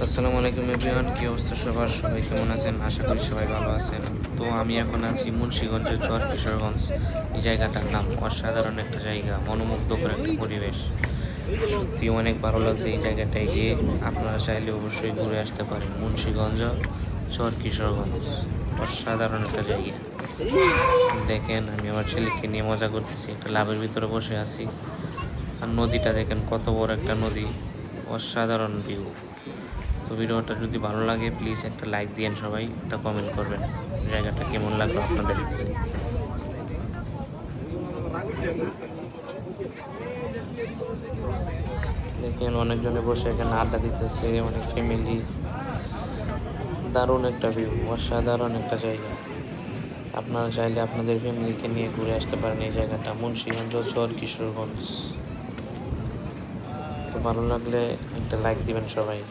আসসালামু আলাইকুম এভরিওয়ান, কি অবস্থা সবার? সবাই কেমন আছেন? আশা করি সবাই ভালো আছেন। তো আমি এখন আছি মুন্সিগঞ্জের চর কিশোরগঞ্জ। এই জায়গাটার নাম অসাধারণ একটা জায়গা, মনোমুগ্ধকর একটা পরিবেশ। সত্যি অনেক ভালো লাগছে এই জায়গাটায় গিয়ে। আপনারা চাইলে অবশ্যই ঘুরে আসতে পারেন। মুন্সিগঞ্জ চর কিশোরগঞ্জ অসাধারণ একটা জায়গা। দেখেন, আমি আমার ছেলেকে নিয়ে মজা করতেছি, একটা লাভের ভিতরে বসে আছি। আর নদীটা দেখেন, কত বড় একটা নদী, অসাধারণ ভিউ। তো ভিডিওটা যদি ভালো লাগে প্লিজ একটা লাইক দিয়েন, সবাই একটা কমেন্ট করবেন জায়গাটা কেমন লাগলো আপনাদের কাছে। দেখেন, অনেকজনে বসে এখানে আড্ডা দিতেছে, অনেক ফ্যামিলি। দারুণ একটা ভিউ, অসাধারণ একটা জায়গা। আপনারা চাইলে আপনাদের ফ্যামিলিকে নিয়ে ঘুরে আসতে পারেন এই জায়গাটা, মুন্সিগঞ্জ চর কিশোরগঞ্জ। তো ভালো লাগলে একটা লাইক দিবেন সবাই।